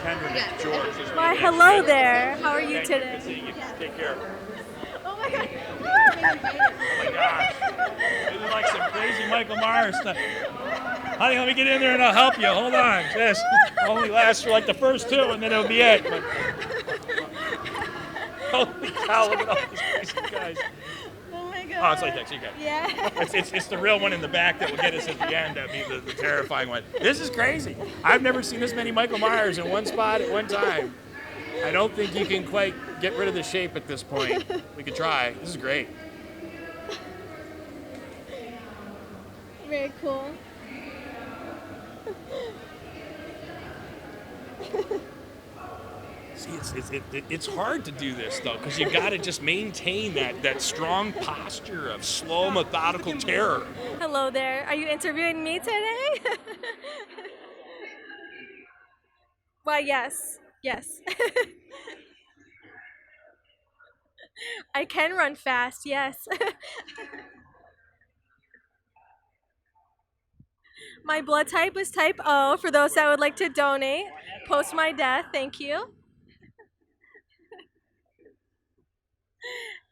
tenderness. George. Why, hello there. How are you today? Good seeing you. Take care. Oh my god. Oh my gosh. This is like some crazy Michael Myers stuff. Honey, let me get in there and I'll help you. Hold on. This only lasts for like the first two and then it'll be it. But, holy cow, look at all these crazy guys. Oh my god. Oh, it's like that. So you got Yeah. It's the real one in the back that will get us at the end. That'll be the terrifying one. This is crazy. I've never seen this many Michael Myers in one spot at one time. I don't think you can quite get rid of the shape at this point. We could try. This is great. Very cool. See, it's hard to do this though, because you got to just maintain that strong posture of slow, methodical terror. Hello there. Are you interviewing me today? Why, yes. Yes. I can run fast, yes. My blood type is type O, for those that would like to donate. Post my death, thank you.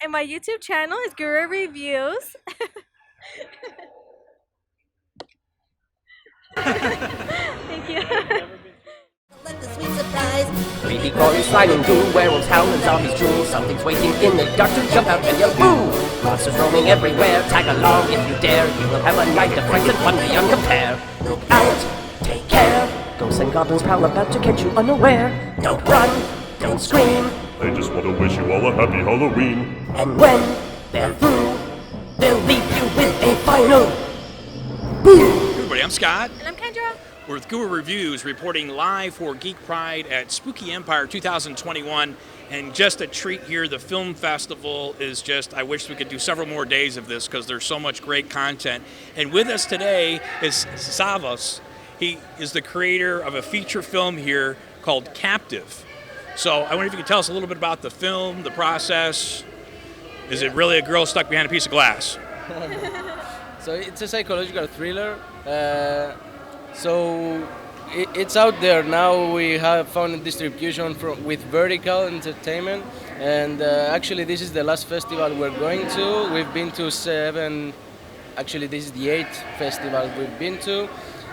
And my YouTube channel is Guru Reviews. Thank you. Like the sweet surprise. Creepy crawling, sliding goo, werewolves howling, zombies drool. Something's waiting in the dark to jump out and yell boo. Monsters roaming everywhere, tag along if you dare. You will have a night of fright and fun beyond compare. Look out, take care. Ghosts and goblins prowl about to catch you unaware. Don't run, don't scream. I just want to wish you all a happy Halloween. And when they're through, they'll leave you with a final boom. Hey everybody, I'm Scott. And I'm Kendra. We're with Guru Reviews, reporting live for Geek-Pride at Spooky Empire 2021. And just a treat here, the film festival is just, I wish we could do several more days of this because there's so much great content. And with us today is Savos. He is the creator of a feature film here called Captive. So I wonder if you could tell us a little bit about the film, the process. Is it really a girl stuck behind a piece of glass? So it's a psychological thriller. It's out there now. We have found a distribution with Vertical Entertainment, and actually this is the last festival we're going to. We've been to 7. Actually, this is the 8th festival we've been to.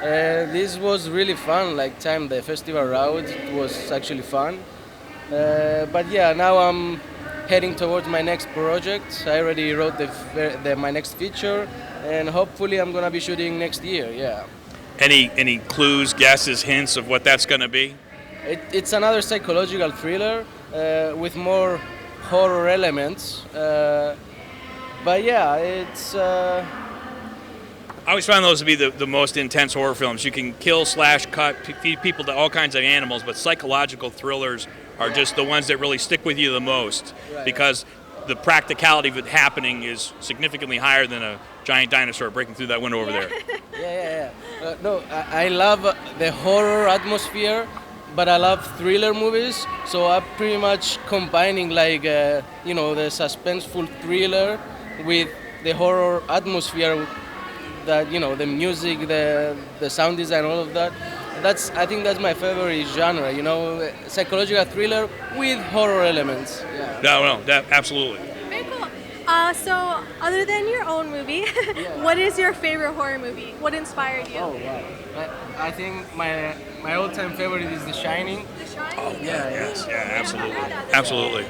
This was really fun. Like the festival route, it was actually fun. But yeah, now I'm heading towards my next project. I already wrote my next feature, and hopefully I'm gonna be shooting next year. Yeah. Any clues, guesses, hints of what that's going to be? It's another psychological thriller with more horror elements. But yeah, it's. I always find those to be the most intense horror films. You can kill, slash, cut, feed people to all kinds of animals, but psychological thrillers are just the ones that really stick with you the most, right, because the practicality of it happening is significantly higher than a giant dinosaur breaking through that window over there. Yeah. No, I love the horror atmosphere, but I love thriller movies. So I'm pretty much combining the suspenseful thriller with the horror atmosphere. That the music, the sound design, all of that. I think that's my favorite genre. Psychological thriller with horror elements. Yeah. No, that absolutely. Very cool. So, other than your own movie, what is your favorite horror movie? What inspired you? Oh wow! I think my all-time favorite is The Shining. The Shining? Oh yes, absolutely.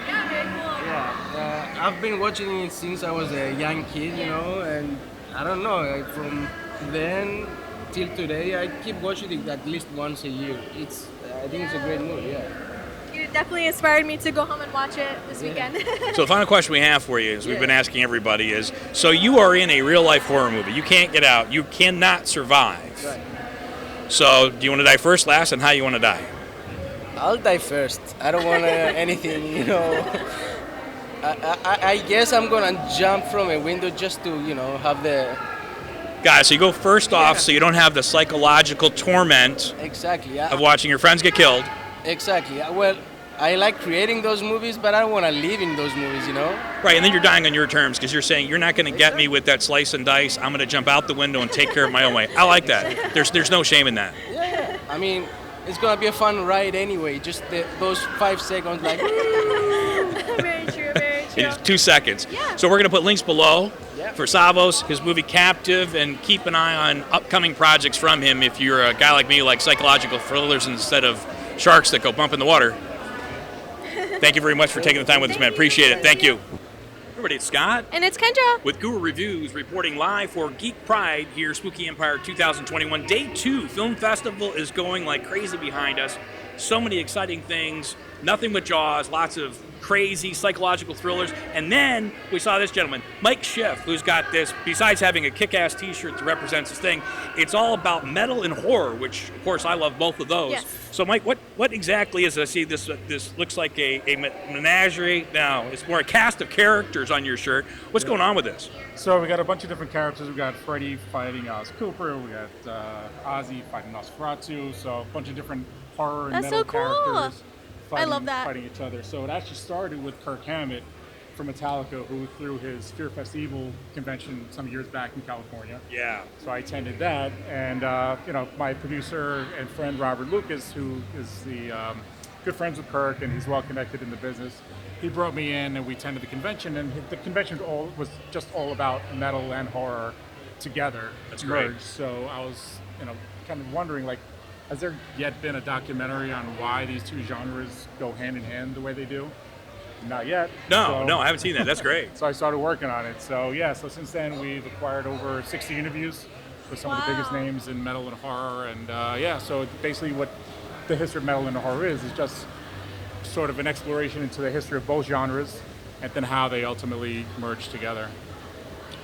Yeah, very cool. Yeah, I've been watching it since I was a young kid, and I don't know, from then till today, I keep watching it at least once a year. I think it's a great movie, yeah. You definitely inspired me to go home and watch it this weekend. So the final question we have for you, as we've been asking everybody, is, so you are in a real-life horror movie. You can't get out. You cannot survive. Right. So do you want to die first, last, and how you want to die? I'll die first. I don't want anything, I guess I'm going to jump from a window just to, have the... Guys, so you go first off so you don't have the psychological torment Exactly. of watching your friends get killed. Exactly. Well, I like creating those movies, but I don't want to live in those movies, Right, and then you're dying on your terms because you're saying you're not going to get me with that slice and dice. I'm going to jump out the window and take care of my own way. I like that. There's no shame in that. Yeah. I mean, it's gonna be a fun ride anyway. Just those 5 seconds, like. Very true, very true. It's 2 seconds. Yeah. So we're going to put links below Yeah. for Savos, his movie Captive, and keep an eye on upcoming projects from him if you're a guy like me who likes psychological thrillers instead of sharks that go bump in the water. Thank you very much for taking the time with us, man. Appreciate it. Thank you. Everybody, it's Scott And it's Kendra. with Guru Reviews reporting live for Geek-Pride here, Spooky Empire 2021. Day 2 Film Festival is going like crazy behind us. So many exciting things, nothing but Jaws, lots of crazy psychological thrillers. And then we saw this gentleman, Mike Schiff, who's got this, besides having a kick-ass t-shirt that represents his thing, it's all about metal and horror, which, of course, I love both of those. Yes. So, Mike, what exactly is it? I see this looks like a menagerie. No, it's more a cast of characters on your shirt. What's going on with this? So we got a bunch of different characters. We got Freddy fighting Oz Cooper. We got Ozzy fighting Nosferatu. So a bunch of different horror and That's metal so cool. characters I love that. fighting each other. So it actually started with Kirk Hammett from Metallica, who threw his Fear Fest Evil convention some years back in California. Yeah. So I attended that, and my producer and friend Robert Lucas, who is the good friends with Kirk, and he's well connected in the business. He brought me in, and we attended the convention, and the convention was just all about metal and horror together. That's great. Merged. So I was, kind of wondering, like, has there yet been a documentary on why these two genres go hand in hand the way they do? Not yet. No, I haven't seen that. That's great. So I started working on it. So since then we've acquired over 60 interviews with some of the biggest names in metal and horror. And so basically what the history of metal and horror is just sort of an exploration into the history of both genres and then how they ultimately merge together.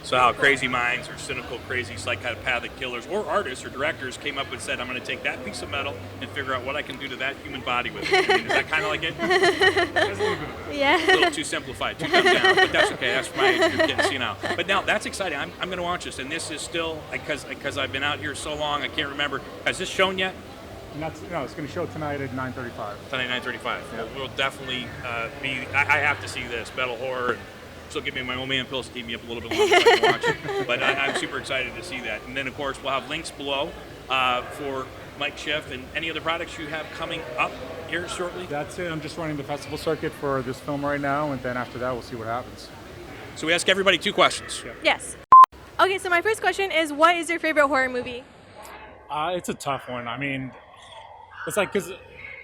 So how crazy minds or cynical, crazy, psychopathic killers or artists or directors came up and said, I'm going to take that piece of metal and figure out what I can do to that human body with it. I mean, is that kind of like it? There's a little bit of it. Yeah. A little too simplified, too dumbed down, but that's okay. That's my age group getting senile. But now, that's exciting. I'm going to watch this, and this is still, because I've been out here so long, I can't remember. Has this shown yet? It's going to show tonight at 9:35. Tonight, 9:35. Yeah. Well, we'll definitely I have to see this, metal horror. And so give me my old man pills to keep me up a little bit longer so I can watch it. But I'm super excited to see that. And then, of course, we'll have links below for Mike Schiff and any other products you have coming up here shortly. That's it. I'm just running the festival circuit for this film right now, and then after that, we'll see what happens. So we ask everybody 2 questions. Yes. Okay, so my first question is, what is your favorite horror movie? It's a tough one. I mean, it's like, because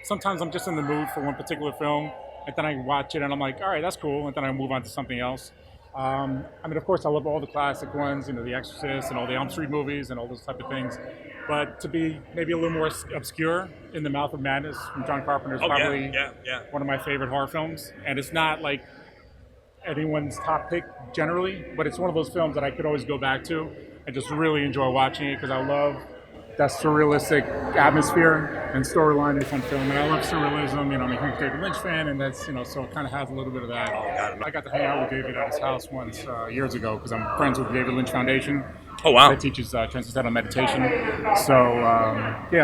sometimes I'm just in the mood for one particular film, and then I watch it and I'm like, all right, that's cool, and then I move on to something else. I mean, of course, I love all the classic ones, The Exorcist and all the Elm Street movies and all those type of things. But to be maybe a little more obscure, In the Mouth of Madness from John Carpenter is probably one of my favorite horror films. And it's not like anyone's top pick generally, but it's one of those films that I could always go back to and just really enjoy watching it because I love that surrealistic atmosphere and storyline in the film. And I love surrealism, I'm a huge David Lynch fan, and that's, so it kind of has a little bit of that. I got to hang out with David at his house once years ago because I'm friends with the David Lynch Foundation. Oh, wow. That teaches transcendental meditation. So,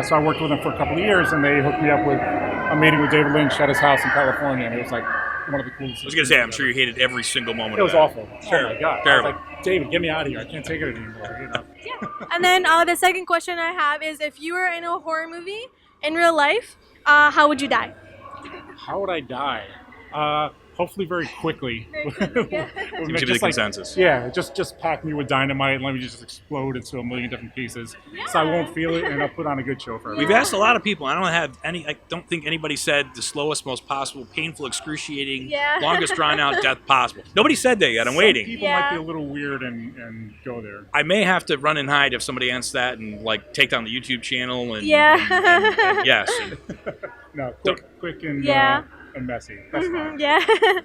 so I worked with them for a couple of years, and they hooked me up with a meeting with David Lynch at his house in California, and it was like one of the coolest. I was going to say, I'm sure you hated every single moment It was of that. awful. Terrible. Oh my God. Terrible. I was like, David, get me out of here. I can't take it anymore. And then the second question I have is, if you were in a horror movie in real life, how would you die? How would I die? Hopefully very quickly. Seems to be the consensus. Just pack me with dynamite and let me just explode into a million different pieces. So I won't feel it, and I'll put on a good show for everyone. We've asked a lot of people. I don't think anybody said the slowest, most possible, painful, excruciating, longest drawn out death possible. Nobody said that yet. I'm waiting. People might be a little weird and go there. I may have to run and hide if somebody answers that and take down the YouTube channel and yes. No, quick and messy. That's fine.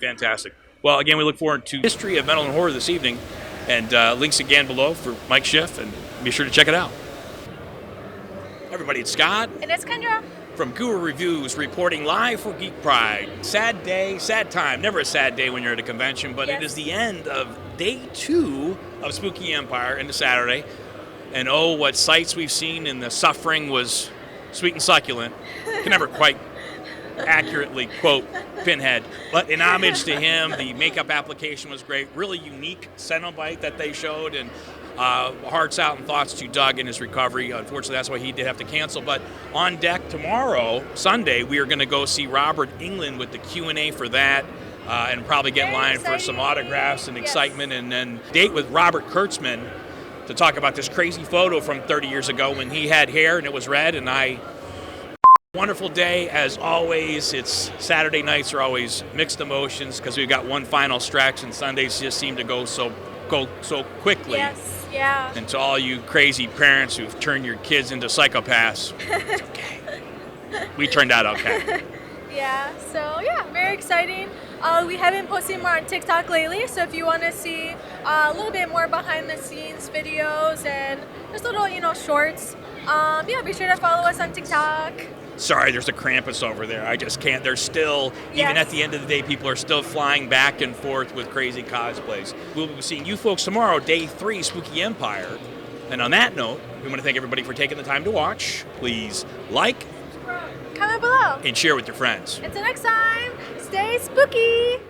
Fantastic. Well, again, we look forward to History of Metal and Horror this evening, and links again below for Mike Schiff, and be sure to check it out. Everybody, it's Scott And it's Kendra. from Guru Reviews reporting live for Geek-Pride. Sad day, sad time. Never a sad day when you're at a convention, but it is the end of day 2 of Spooky Empire into Saturday. And oh, what sights we've seen, and the suffering was sweet and succulent. Can never quite accurately quote Pinhead, but in homage to him, the makeup application was great. Really unique Cenobite that they showed, and Hearts out and thoughts to Doug in his recovery. Unfortunately, that's why he did have to cancel. But on deck tomorrow, Sunday, we are going to go see Robert Englund with the Q&A for that. And probably get in line for some autographs and excitement, and then date with Robert Kurtzman to talk about this crazy photo from 30 years ago when he had hair and it was red. And wonderful day as always. It's Saturday nights are always mixed emotions because we've got one final stretch, and Sundays just seem to go so quickly. Yes, yeah. And to all you crazy parents who've turned your kids into psychopaths, it's okay. We turned out okay. Yeah, so yeah, very exciting. We have been posting more on TikTok lately, so if you want to see a little bit more behind the scenes videos and just little, shorts, yeah, be sure to follow us on TikTok. Sorry, there's a Krampus over there. I just can't. There's still, even at the end of the day, people are still flying back and forth with crazy cosplays. We'll be seeing you folks tomorrow, day 3, Spooky Empire. And on that note, we want to thank everybody for taking the time to watch. Please like, comment below, and share with your friends. Until next time, stay spooky!